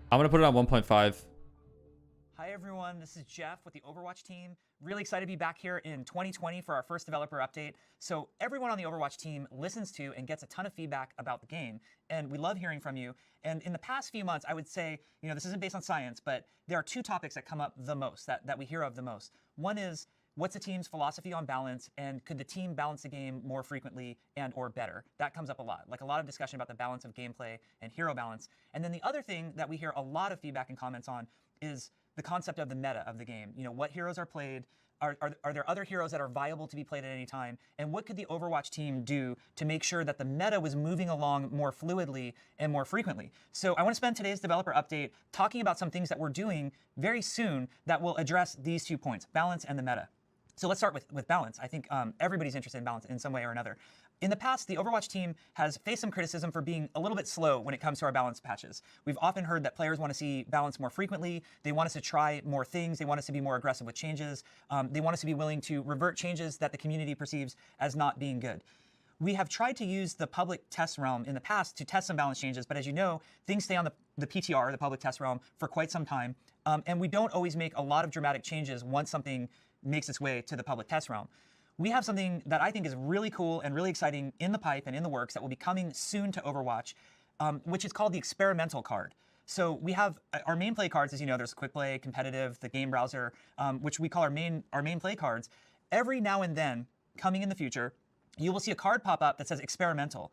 I'm gonna put it on 1.5. Hi everyone, this is Jeff with the Overwatch team. Really excited to be back here in 2020 for our first developer update. So everyone on the Overwatch team listens to and gets a ton of feedback about the game, and we love hearing from you. And in the past few months, I would say, this isn't based on science, but there are two topics that come up the most, that we hear of the most. One is, what's the team's philosophy on balance, and could the team balance the game more frequently and or better? That comes up a lot, like a lot of discussion about the balance of gameplay and hero balance. And then the other thing that we hear a lot of feedback and comments on is the concept of the meta of the game. What heroes are played, are there other heroes that are viable to be played at any time, and what could the Overwatch team do to make sure that the meta was moving along more fluidly and more frequently? So I want to spend today's developer update talking about some things that we're doing very soon that will address these 2 points, balance and the meta. So let's start with balance. I think everybody's interested in balance in some way or another. In the past, the Overwatch team has faced some criticism for being a little bit slow when it comes to our balance patches. We've often heard that players want to see balance more frequently. They want us to try more things. They want us to be more aggressive with changes. They want us to be willing to revert changes that the community perceives as not being good. We have tried to use the public test realm in the past to test some balance changes, but as you know, things stay on the PTR, the public test realm, for quite some time, and we don't always make a lot of dramatic changes once something makes its way to the public test realm. We have something that I think is really cool and really exciting in the pipe and in the works that will be coming soon to Overwatch, which is called the experimental card. So we have our main play cards, as you know, there's quick play, competitive, the game browser, which we call our main play cards. Every now and then, coming in the future, you will see a card pop up that says experimental.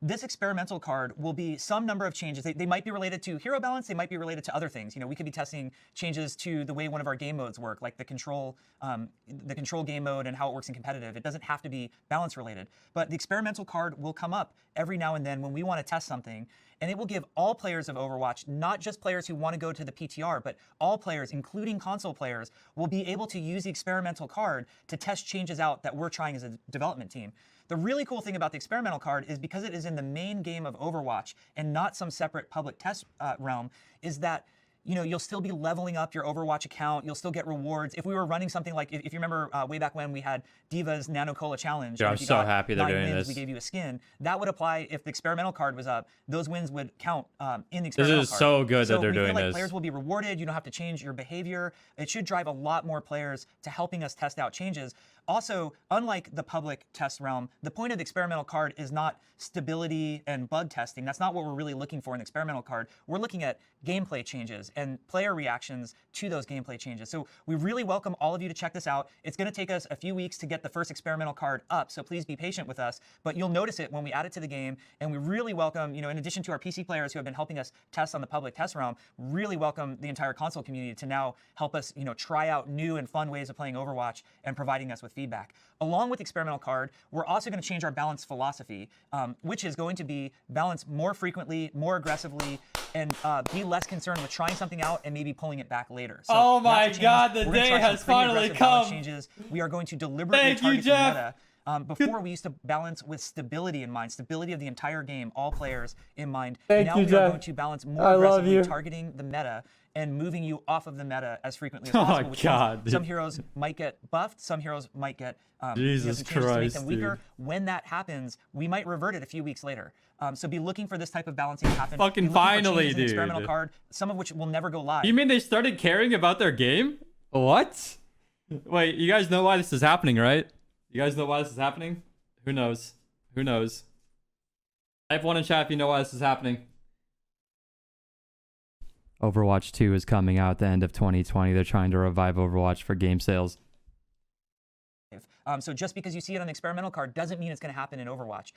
This experimental card will be some number of changes. They might be related to hero balance. They might be related to other things. We could be testing changes to the way one of our game modes work, like the control game mode and how it works in competitive. It doesn't have to be balance related. But the experimental card will come up every now and then when we want to test something. And it will give all players of Overwatch, not just players who want to go to the PTR, but all players, including console players, will be able to use the experimental card to test changes out that we're trying as a development team. The really cool thing about the experimental card is because it is in the main game of Overwatch and not some separate public test realm, is that you'll still be leveling up your Overwatch account. You'll still get rewards. If we were running something like, if you remember way back when we had Diva's Nano Cola Challenge. Yeah, I'm so happy they're doing this. We gave you a skin. That would apply if the experimental card was up. Those wins would count in the experimental card. This is so good that they're doing we feel like this. Players will be rewarded. You don't have to change your behavior. It should drive a lot more players to helping us test out changes. Also, unlike the public test realm, the point of the experimental card is not stability and bug testing. That's not what we're really looking for in the experimental card. We're looking at gameplay changes and player reactions to those gameplay changes. So we really welcome all of you to check this out. It's going to take us a few weeks to get the first experimental card up, so please be patient with us. But you'll notice it when we add it to the game. And we really welcome, in addition to our PC players who have been helping us test on the public test realm, really welcome the entire console community to now help us, try out new and fun ways of playing Overwatch and providing us with feedback. Along with the experimental card, we're also going to change our balance philosophy, which is going to be balance more frequently, more aggressively, and be less concerned with trying something out and maybe pulling it back later. So oh my God, the day has finally come. Changes. We are going to deliberately target the meta. Before, we used to balance with stability in mind, stability of the entire game, all players in mind. Now we are going to balance more aggressively, targeting the meta and moving you off of the meta as frequently as possible. Oh God! Some heroes might get buffed, some heroes might get Jesus Christ, to make them weaker. When that happens, we might revert it a few weeks later. So be looking for this type of balancing to happen. Fucking finally, dude. Experimental card, some of which will never go live. You mean they started caring about their game? What? Wait, you guys know why this is happening, right? You guys know why this is happening? Who knows? Who knows? Type 1 in chat if you know why this is happening. Overwatch 2 is coming out at the end of 2020. They're trying to revive Overwatch for game sales. So just because you see it on the experimental card doesn't mean it's going to happen in Overwatch.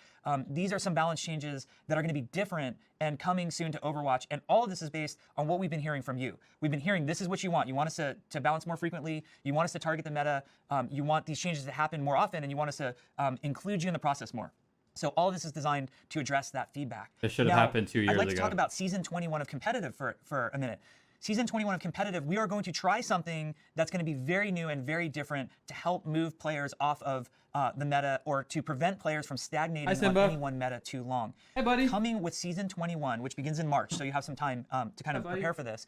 These are some balance changes that are going to be different and coming soon to Overwatch. And all of this is based on what we've been hearing from you. We've been hearing this is what you want. You want us to balance more frequently. You want us to target the meta. You want these changes to happen more often. And you want us to include you in the process more. So all of this is designed to address that feedback. It should have happened 2 years ago. I'd like to talk about Season 21 of Competitive for a minute. Season 21 of Competitive, we are going to try something that's going to be very new and very different to help move players off of the meta, or to prevent players from stagnating on any one meta too long. Hey, buddy. Coming with Season 21, which begins in March, so you have some time to kind of prepare for this.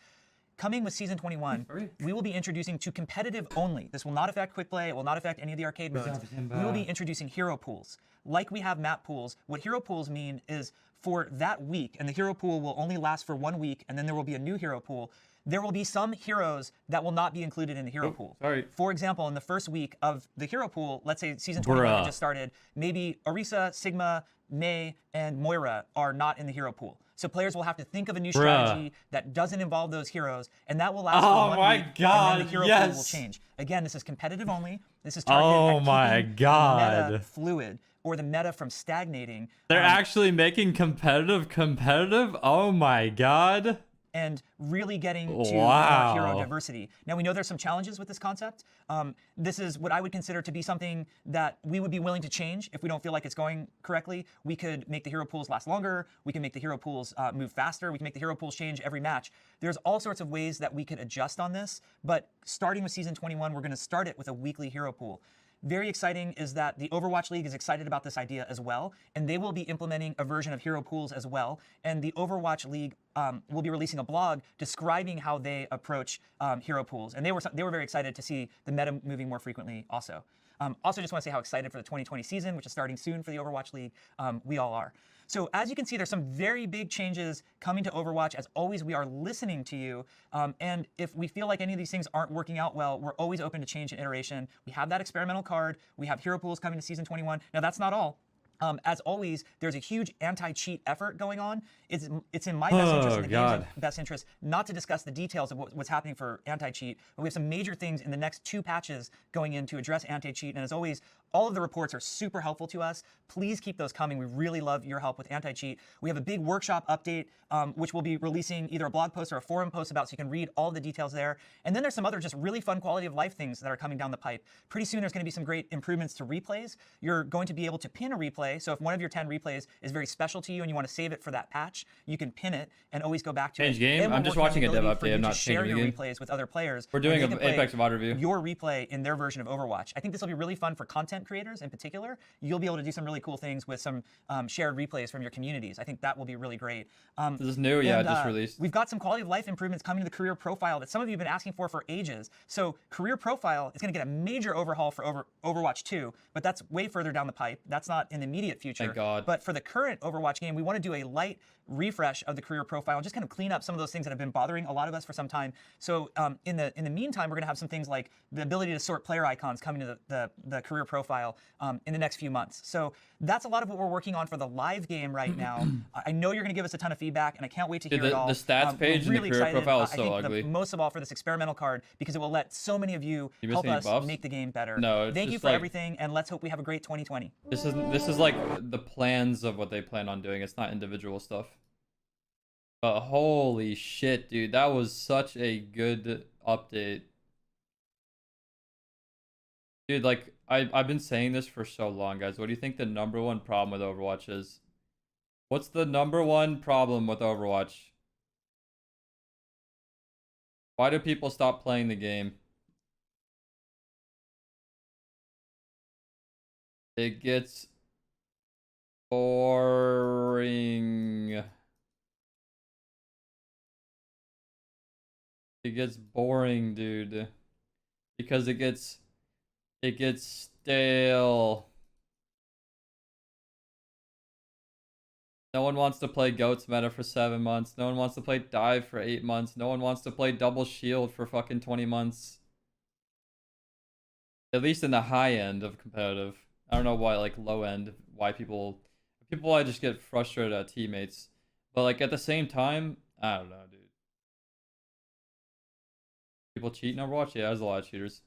coming with Season 21, we will be introducing to competitive only. This will not affect quick play. It will not affect any of the arcade modes. We will be introducing hero pools. Like we have map pools, what hero pools mean is for that week, and the hero pool will only last for 1 week, and then there will be a new hero pool. There will be some heroes that will not be included in the hero pool. Sorry. For example, in the first week of the hero pool, let's say Season 21 that just started, maybe Orisa, Sigma, Mei, and Moira are not in the hero pool. So players will have to think of a new strategy that doesn't involve those heroes, and that will last for 1 week, and then the hero pool will change. Again, this is competitive only. This is targeted at keeping the meta fluid, or the meta from stagnating. They're actually making competitive. Oh my god. And really getting to hero diversity. Now, we know there's some challenges with this concept. This is what I would consider to be something that we would be willing to change if we don't feel like it's going correctly. We could make the hero pools last longer. We can make the hero pools move faster. We can make the hero pools change every match. There's all sorts of ways that we could adjust on this. But starting with Season 21, we're going to start it with a weekly hero pool. Very exciting is that the Overwatch League is excited about this idea as well, and they will be implementing a version of hero pools as well. And the Overwatch League will be releasing a blog describing how they approach hero pools, and they were very excited to see the meta moving more frequently. Also, just want to say how excited for the 2020 season, which is starting soon for the Overwatch League. We all are. So as you can see, there's some very big changes coming to Overwatch. As always, we are listening to you. And if we feel like any of these things aren't working out well, we're always open to change and iteration. We have that experimental card. We have hero pools coming to Season 21. Now, that's not all. As always, there's a huge anti-cheat effort going on. It's in my best interest and the game's best interest not to discuss the details of what's happening for anti-cheat, but we have some major things in the next 2 patches going in to address anti-cheat. And as always, all of the reports are super helpful to us. Please keep those coming. We really love your help with anti-cheat. We have a big workshop update, which we'll be releasing either a blog post or a forum post about, so you can read all the details there. And then there's some other just really fun quality of life things that are coming down the pipe. Pretty soon there's going to be some great improvements to replays. You're going to be able to pin a replay. So if one of your 10 replays is very special to you and you want to save it for that patch, you can pin it and always go back to it. Game? I'm just watching a dev update. I'm not changing the game. Replays with other players. We're doing an Apex VOD review. Your replay in their version of Overwatch. I think this will be really fun for content creators in particular. You'll be able to do some really cool things with some shared replays from your communities. I think that will be really great. This is new, yeah, just released. We've got some quality of life improvements coming to the career profile that some of you have been asking for ages. So career profile is going to get a major overhaul for Overwatch 2, but that's way further down the pipe. That's not in the immediate future. Thank God. But for the current Overwatch game, we want to do a light refresh of the career profile and just kind of clean up some of those things that have been bothering a lot of us for some time. So in the meantime, we're going to have some things like the ability to sort player icons coming to the career profile in the next few months. So that's a lot of what we're working on for the live game right now. I know you're going to give us a ton of feedback, and I can't wait to hear it all. The stats page in the career profile is so ugly. Most of all for this experimental card, because it will let so many of you help us make the game better. No, thank you for everything, and let's hope we have a great 2020. This is like the plans of what they plan on doing. It's not individual stuff. But holy shit, dude, that was such a good update. Dude, like, I've been saying this for so long, guys. What do you think the #1 problem with Overwatch is? What's the #1 problem with Overwatch? Why do people stop playing the game? It gets boring. It gets boring, dude. Because it gets stale. No one wants to play Goats meta for 7 months. No one wants to play Dive for 8 months. No one wants to play Double Shield for fucking 20 months. At least in the high end of competitive. I don't know why, like, low end, why people I just get frustrated at teammates. But, like, at the same time, I don't know, dude. People cheat in Overwatch? Yeah, there's a lot of cheaters.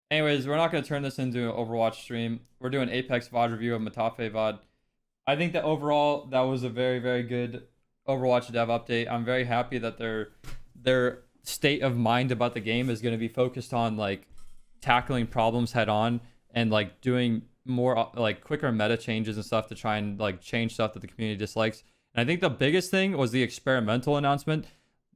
Anyways, we're not going to turn this into an Overwatch stream. We're doing Apex VOD review of Matafe VOD. I think that overall, that was a very, very good Overwatch dev update. I'm very happy that their state of mind about the game is going to be focused on, like, tackling problems head on and, like, doing more, like, quicker meta changes and stuff to try and, like, change stuff that the community dislikes. And I think the biggest thing was the experimental announcement.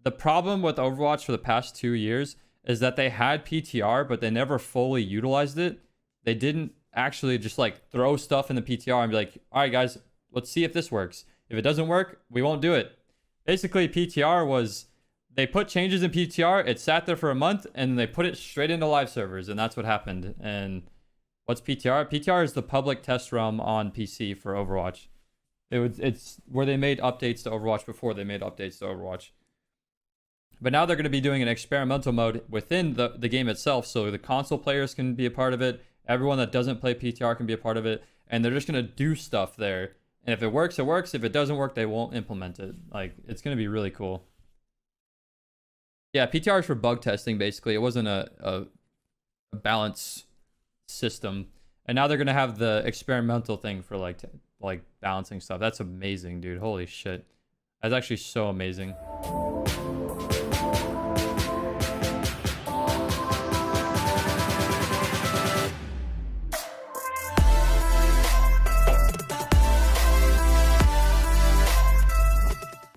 The problem with Overwatch for the past 2 years is that they had PTR, but they never fully utilized it. They didn't actually just, like, throw stuff in the PTR and be like, all right, guys, let's see if this works. If it doesn't work, we won't do it. Basically, PTR was they put changes in PTR, it sat there for a month, and they put it straight into live servers, and that's what happened. And what's PTR? PTR is the public test realm on PC for Overwatch. It's where they made updates to Overwatch before they made updates to Overwatch. But now they're going to be doing an experimental mode within the game itself, so the console players can be a part of it. Everyone that doesn't play PTR can be a part of it, and they're just going to do stuff there. And if it works, it works. If it doesn't work, they won't implement it. Like, it's going to be really cool. Yeah, PTR is for bug testing, basically. It wasn't a balance system. And now they're going to have the experimental thing for, like balancing stuff. That's amazing, dude. Holy shit. That's actually so amazing.